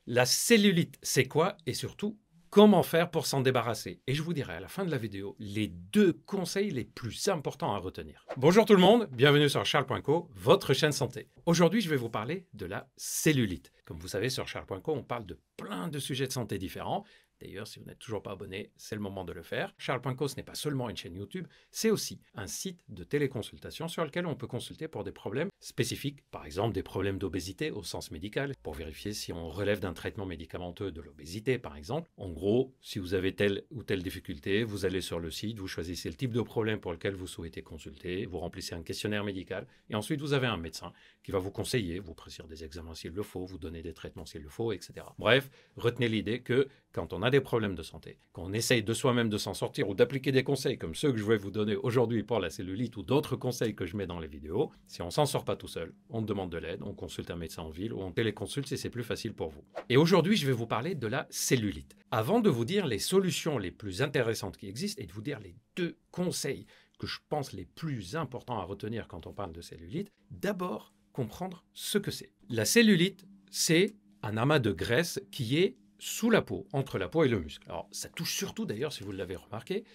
La cellulite, c'est quoi et surtout, comment faire pour s'en débarrasser? Et je vous dirai à la fin de la vidéo les 2 conseils les plus importants à retenir. Bonjour tout le monde, bienvenue sur Charles.co, votre chaîne santé. Aujourd'hui, je vais vous parler de la cellulite. Comme vous savez, sur Charles.co, on parle de plein de sujets de santé différents. D'ailleurs, si vous n'êtes toujours pas abonné, c'est le moment de le faire. Charles.co, ce n'est pas seulement une chaîne YouTube, c'est aussi un site de téléconsultation sur lequel on peut consulter pour des problèmes spécifiques, par exemple des problèmes d'obésité au sens médical, pour vérifier si on relève d'un traitement médicamenteux de l'obésité, par exemple. En gros, si vous avez telle ou telle difficulté, vous allez sur le site, vous choisissez le type de problème pour lequel vous souhaitez consulter, vous remplissez un questionnaire médical, et ensuite vous avez un médecin qui va vous conseiller, vous prescrire des examens s'il le faut, vous donner des traitements s'il le faut, etc. Bref, retenez l'idée que quand on a des problèmes de santé, qu'on essaye de soi-même de s'en sortir ou d'appliquer des conseils comme ceux que je vais vous donner aujourd'hui pour la cellulite ou d'autres conseils que je mets dans les vidéos, si on s'en sort pas tout seul, on demande de l'aide, on consulte un médecin en ville ou on téléconsulte si c'est plus facile pour vous. Et aujourd'hui, je vais vous parler de la cellulite. Avant de vous dire les solutions les plus intéressantes qui existent et de vous dire les 2 conseils que je pense les plus importants à retenir quand on parle de cellulite, d'abord comprendre ce que c'est. La cellulite, c'est un amas de graisse qui est sous la peau, entre la peau et le muscle. Alors, ça touche surtout, d'ailleurs, si vous l'avez remarqué,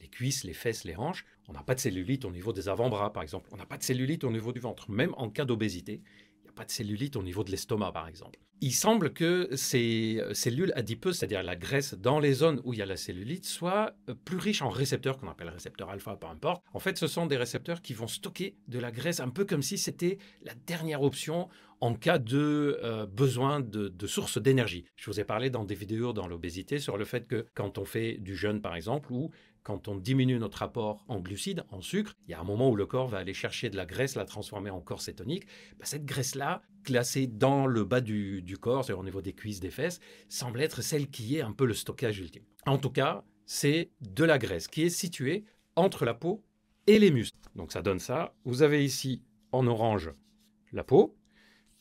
les cuisses, les fesses, les hanches. On n'a pas de cellulite au niveau des avant-bras, par exemple. On n'a pas de cellulite au niveau du ventre, même en cas d'obésité. Il n'y a pas de cellulite au niveau de l'estomac, par exemple. Il semble que ces cellules adipeuses, c'est-à-dire la graisse dans les zones où il y a la cellulite, soient plus riches en récepteurs, qu'on appelle récepteurs alpha, peu importe. En fait, ce sont des récepteurs qui vont stocker de la graisse, un peu comme si c'était la dernière option en cas de besoin de sources d'énergie. Je vous ai parlé dans des vidéos dans l'obésité sur le fait que quand on fait du jeûne, par exemple, ou quand on diminue notre apport en glucides, en sucre, il y a un moment où le corps va aller chercher de la graisse, la transformer en corps cétonique. Cette graisse-là, classée dans le bas du corps, c'est-à-dire au niveau des cuisses, des fesses, semble être celle qui est un peu le stockage ultime. En tout cas, c'est de la graisse qui est située entre la peau et les muscles. Donc ça donne ça. Vous avez ici, en orange, la peau.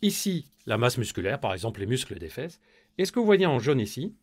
Ici, la masse musculaire, par exemple les muscles des fesses. Et ce que vous voyez en jaune ici,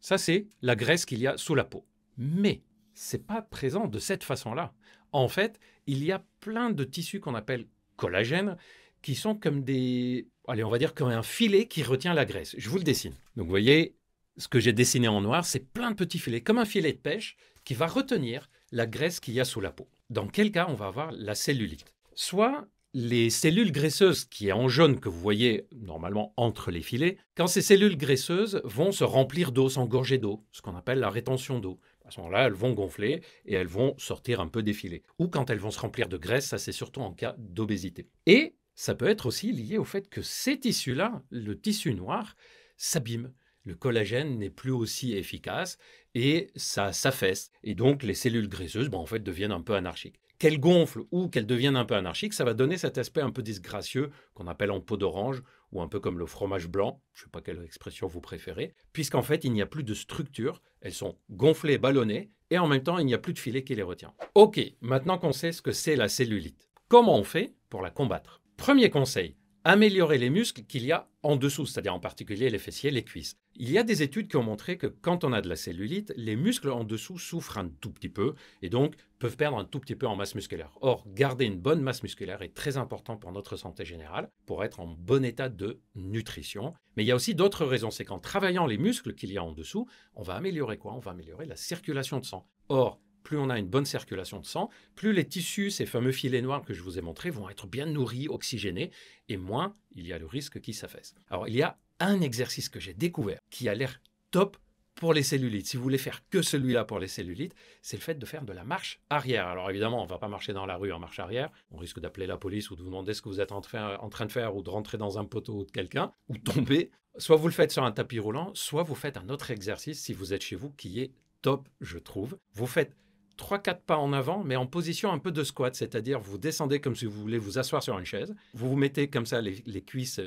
ça c'est la graisse qu'il y a sous la peau. Mais ce n'est pas présent de cette façon-là. En fait, il y a plein de tissus qu'on appelle collagène qui sont comme des, allez, on va dire comme un filet qui retient la graisse. Je vous le dessine. Donc vous voyez, ce que j'ai dessiné en noir, c'est plein de petits filets, comme un filet de pêche qui va retenir la graisse qu'il y a sous la peau. Dans quel cas on va avoir la cellulite? Soit les cellules graisseuses qui est en jaune que vous voyez normalement entre les filets, quand ces cellules graisseuses vont se remplir d'eau, s'engorger d'eau, ce qu'on appelle la rétention d'eau. À ce moment-là, elles vont gonfler et elles vont sortir un peu des filets. Ou quand elles vont se remplir de graisse, ça c'est surtout en cas d'obésité. Et ça peut être aussi lié au fait que ces tissus-là, le tissu noir, s'abîment. Le collagène n'est plus aussi efficace et ça s'affaisse. Et donc les cellules graisseuses en fait, deviennent un peu anarchiques. Qu'elles gonflent ou qu'elles deviennent un peu anarchiques, ça va donner cet aspect un peu disgracieux qu'on appelle en peau d'orange ou un peu comme le fromage blanc, je ne sais pas quelle expression vous préférez, puisqu'en fait il n'y a plus de structure, elles sont gonflées, ballonnées, et en même temps il n'y a plus de filet qui les retient. Ok, maintenant qu'on sait ce que c'est la cellulite, comment on fait pour la combattre? Premier conseil, améliorer les muscles qu'il y a en dessous, c'est-à-dire en particulier les fessiers, les cuisses. Il y a des études qui ont montré que quand on a de la cellulite, les muscles en dessous souffrent un tout petit peu et donc peuvent perdre un tout petit peu en masse musculaire. Or, garder une bonne masse musculaire est très important pour notre santé générale, pour être en bon état de nutrition. Mais il y a aussi d'autres raisons, c'est qu'en travaillant les muscles qu'il y a en dessous, on va améliorer quoi? On va améliorer la circulation de sang. Or, plus on a une bonne circulation de sang, plus les tissus, ces fameux filets noirs que je vous ai montrés, vont être bien nourris, oxygénés, et moins il y a le risque qu'ils s'affaissent. Alors, il y a un exercice que j'ai découvert qui a l'air top pour les cellulites. Si vous voulez faire que celui-là pour les cellulites, c'est le fait de faire de la marche arrière. Alors évidemment, on ne va pas marcher dans la rue en marche arrière. On risque d'appeler la police ou de vous demander ce que vous êtes en train de faire ou de rentrer dans un poteau de quelqu'un ou tomber. Soit vous le faites sur un tapis roulant, soit vous faites un autre exercice si vous êtes chez vous qui est top, je trouve. Vous faites 3-4 pas en avant, mais en position un peu de squat, c'est-à-dire vous descendez comme si vous voulez vous asseoir sur une chaise, vous vous mettez comme ça les cuisses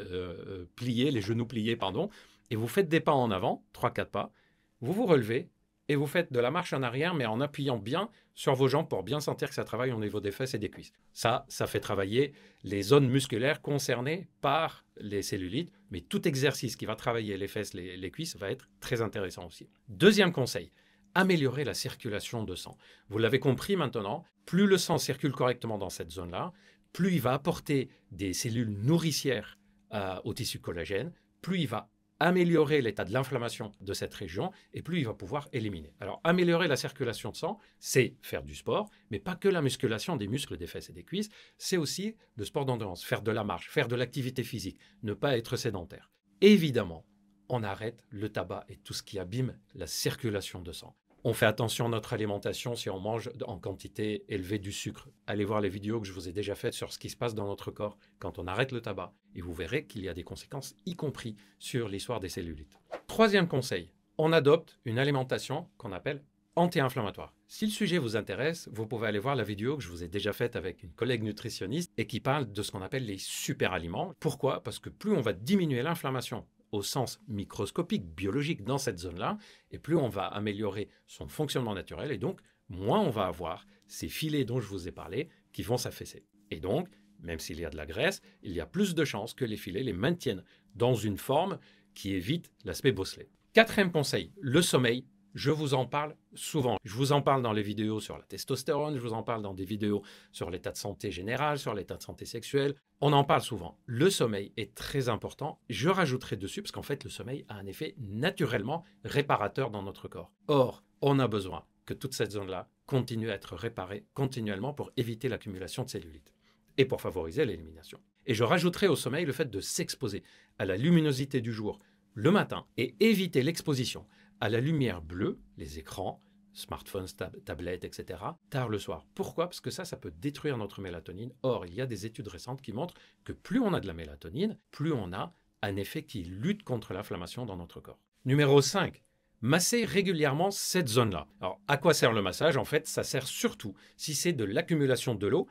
pliées, les genoux pliés, pardon, et vous faites des pas en avant, 3-4 pas, vous vous relevez et vous faites de la marche en arrière, mais en appuyant bien sur vos jambes pour bien sentir que ça travaille au niveau des fesses et des cuisses. Ça fait travailler les zones musculaires concernées par les cellulites, mais tout exercice qui va travailler les fesses, les cuisses va être très intéressant aussi. Deuxième conseil, améliorer la circulation de sang. Vous l'avez compris maintenant, plus le sang circule correctement dans cette zone-là, plus il va apporter des cellules nourricières au tissu collagène, plus il va améliorer l'état de l'inflammation de cette région et plus il va pouvoir éliminer. Alors, améliorer la circulation de sang, c'est faire du sport, mais pas que la musculation des muscles des fesses et des cuisses, c'est aussi le sport d'endurance, faire de la marche, faire de l'activité physique, ne pas être sédentaire. Évidemment, on arrête le tabac et tout ce qui abîme la circulation de sang. On fait attention à notre alimentation si on mange en quantité élevée du sucre. Allez voir les vidéos que je vous ai déjà faites sur ce qui se passe dans notre corps quand on arrête le tabac. Et vous verrez qu'il y a des conséquences, y compris sur l'histoire des cellulites. Troisième conseil, on adopte une alimentation qu'on appelle anti-inflammatoire. Si le sujet vous intéresse, vous pouvez aller voir la vidéo que je vous ai déjà faite avec une collègue nutritionniste et qui parle de ce qu'on appelle les super-aliments. Pourquoi? Parce que plus on va diminuer l'inflammation au sens microscopique, biologique dans cette zone-là, et plus on va améliorer son fonctionnement naturel, et donc moins on va avoir ces filets dont je vous ai parlé qui vont s'affaisser. Et donc, même s'il y a de la graisse, il y a plus de chances que les filets les maintiennent dans une forme qui évite l'aspect bosselé. Quatrième conseil, le sommeil. Je vous en parle souvent. Je vous en parle dans les vidéos sur la testostérone, je vous en parle dans des vidéos sur l'état de santé général, sur l'état de santé sexuelle. On en parle souvent. Le sommeil est très important. Je rajouterai dessus parce qu'en fait, le sommeil a un effet naturellement réparateur dans notre corps. Or, on a besoin que toute cette zone-là continue à être réparée continuellement pour éviter l'accumulation de cellulite et pour favoriser l'élimination. Et je rajouterai au sommeil le fait de s'exposer à la luminosité du jour le matin et éviter l'exposition à la lumière bleue, les écrans, smartphones, tablettes, etc., tard le soir. Pourquoi? Parce que ça peut détruire notre mélatonine. Or, il y a des études récentes qui montrent que plus on a de la mélatonine, plus on a un effet qui lutte contre l'inflammation dans notre corps. Numéro 5. Masser régulièrement cette zone-là. Alors, à quoi sert le massage? En fait, ça sert surtout si c'est de l'accumulation de l'eau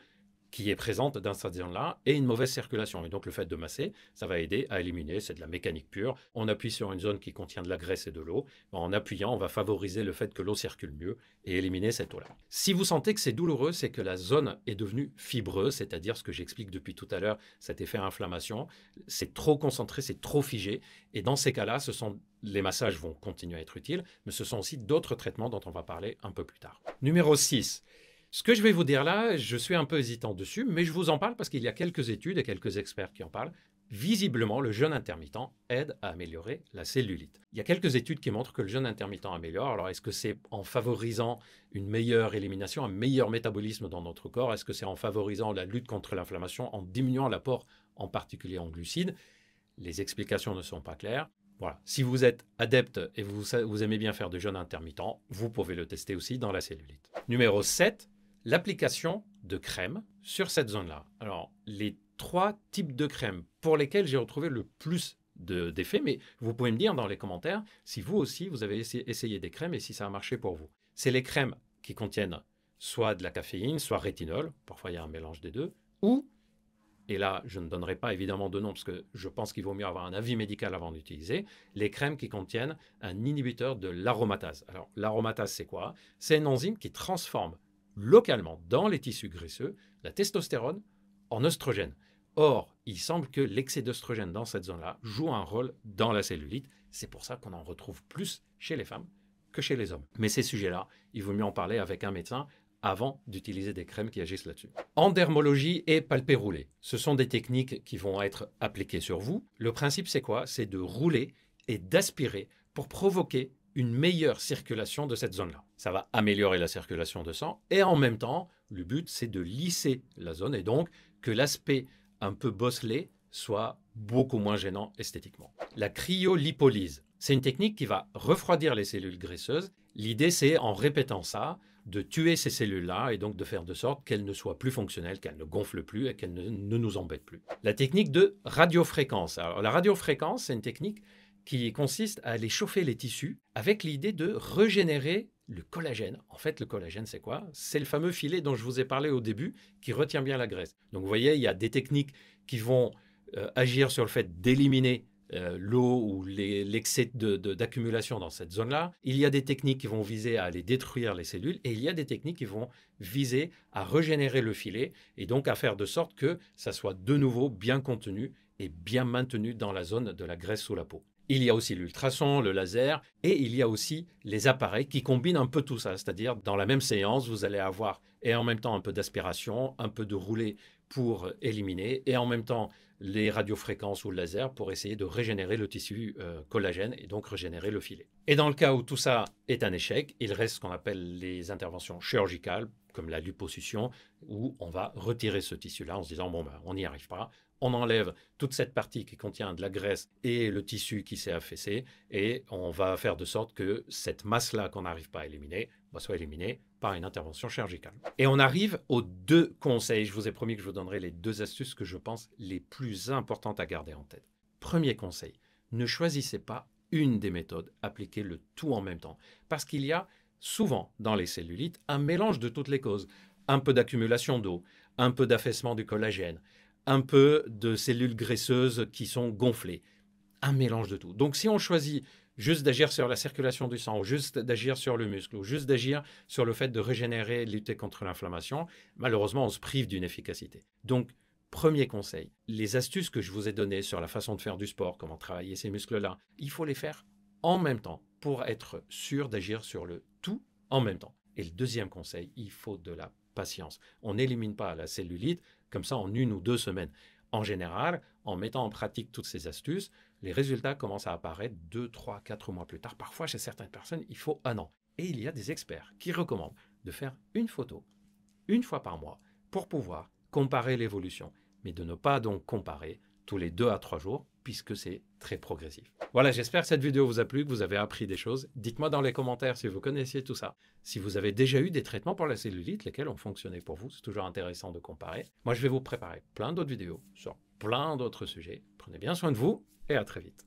qui est présente dans cette zone-là et une mauvaise circulation. Et donc, le fait de masser, ça va aider à éliminer, c'est de la mécanique pure. On appuie sur une zone qui contient de la graisse et de l'eau. En appuyant, on va favoriser le fait que l'eau circule mieux et éliminer cette eau-là. Si vous sentez que c'est douloureux, c'est que la zone est devenue fibreuse, c'est-à-dire ce que j'explique depuis tout à l'heure, cet effet inflammation. C'est trop concentré, c'est trop figé. Et dans ces cas-là, les massages vont continuer à être utiles, mais ce sont aussi d'autres traitements dont on va parler un peu plus tard. Numéro 6. Ce que je vais vous dire là, je suis un peu hésitant dessus, mais je vous en parle parce qu'il y a quelques études et quelques experts qui en parlent. Visiblement, le jeûne intermittent aide à améliorer la cellulite. Il y a quelques études qui montrent que le jeûne intermittent améliore. Alors, est-ce que c'est en favorisant une meilleure élimination, un meilleur métabolisme dans notre corps? Est-ce que c'est en favorisant la lutte contre l'inflammation, en diminuant l'apport, en particulier en glucides? Les explications ne sont pas claires. Voilà. Si vous êtes adepte et vous aimez bien faire du jeûne intermittent, vous pouvez le tester aussi dans la cellulite. Numéro 7. L'application de crème sur cette zone-là. Alors, les 3 types de crèmes pour lesquels j'ai retrouvé le plus d'effets, mais vous pouvez me dire dans les commentaires si vous aussi, vous avez essayé des crèmes et si ça a marché pour vous. C'est les crèmes qui contiennent soit de la caféine, soit rétinol, parfois il y a un mélange des deux, ou, et là je ne donnerai pas évidemment de nom parce que je pense qu'il vaut mieux avoir un avis médical avant d'utiliser, les crèmes qui contiennent un inhibiteur de l'aromatase. Alors, l'aromatase c'est quoi? C'est une enzyme qui transforme localement dans les tissus graisseux la testostérone en oestrogène. Or, il semble que l'excès d'oestrogène dans cette zone-là joue un rôle dans la cellulite. C'est pour ça qu'on en retrouve plus chez les femmes que chez les hommes. Mais ces sujets-là, il vaut mieux en parler avec un médecin avant d'utiliser des crèmes qui agissent là-dessus. En dermologie et palpé roulé, ce sont des techniques qui vont être appliquées sur vous. Le principe, c'est quoi? C'est de rouler et d'aspirer pour provoquer une meilleure circulation de cette zone-là. Ça va améliorer la circulation de sang et en même temps, le but, c'est de lisser la zone et donc que l'aspect un peu bosselé soit beaucoup moins gênant esthétiquement. La cryolipolyse, c'est une technique qui va refroidir les cellules graisseuses. L'idée, c'est en répétant ça, de tuer ces cellules-là et donc de faire de sorte qu'elles ne soient plus fonctionnelles, qu'elles ne gonflent plus et qu'elles ne nous embêtent plus. La technique de radiofréquence. Alors, la radiofréquence, c'est une technique qui consiste à aller chauffer les tissus avec l'idée de régénérer le collagène. En fait, le collagène, c'est quoi? C'est le fameux filet dont je vous ai parlé au début qui retient bien la graisse. Donc, vous voyez, il y a des techniques qui vont agir sur le fait d'éliminer l'eau ou l'excès d'accumulation dans cette zone-là. Il y a des techniques qui vont viser à aller détruire les cellules et il y a des techniques qui vont viser à régénérer le filet et donc à faire de sorte que ça soit de nouveau bien contenu et bien maintenu dans la zone de la graisse sous la peau. Il y a aussi l'ultrason, le laser et il y a aussi les appareils qui combinent un peu tout ça. C'est-à-dire, dans la même séance, vous allez avoir et en même temps un peu d'aspiration, un peu de roulé pour éliminer et en même temps les radiofréquences ou le laser pour essayer de régénérer le tissu collagène et donc régénérer le filet. Et dans le cas où tout ça est un échec, il reste ce qu'on appelle les interventions chirurgicales, comme la liposuction, où on va retirer ce tissu-là en se disant, bon, ben, on n'y arrive pas, on enlève toute cette partie qui contient de la graisse et le tissu qui s'est affaissé, et on va faire de sorte que cette masse-là qu'on n'arrive pas à éliminer soit éliminée par une intervention chirurgicale. Et on arrive aux 2 conseils. Je vous ai promis que je vous donnerai les 2 astuces que je pense les plus importantes à garder en tête. Premier conseil, ne choisissez pas une des méthodes, appliquez le tout en même temps. Parce qu'il y a souvent dans les cellulites un mélange de toutes les causes. Un peu d'accumulation d'eau, un peu d'affaissement du collagène, un peu de cellules graisseuses qui sont gonflées. Un mélange de tout. Donc si on choisit juste d'agir sur la circulation du sang, ou juste d'agir sur le muscle, ou juste d'agir sur le fait de régénérer, lutter contre l'inflammation, malheureusement on se prive d'une efficacité. Donc premier conseil, les astuces que je vous ai données sur la façon de faire du sport, comment travailler ces muscles-là, il faut les faire en même temps pour être sûr d'agir sur le tout en même temps. Et le deuxième conseil, il faut de la patience. On n'élimine pas la cellulite comme ça en 1 ou 2 semaines. En général, en mettant en pratique toutes ces astuces, les résultats commencent à apparaître 2, 3, 4 mois plus tard. Parfois, chez certaines personnes, il faut 1 an. Et il y a des experts qui recommandent de faire une photo 1 fois par mois pour pouvoir comparer l'évolution, mais de ne pas donc comparer tous les 2 à 3 jours, puisque c'est très progressif. Voilà, j'espère que cette vidéo vous a plu, que vous avez appris des choses. Dites-moi dans les commentaires si vous connaissiez tout ça, si vous avez déjà eu des traitements pour la cellulite, lesquels ont fonctionné pour vous. C'est toujours intéressant de comparer. Moi, je vais vous préparer plein d'autres vidéos sur plein d'autres sujets. Prenez bien soin de vous et à très vite.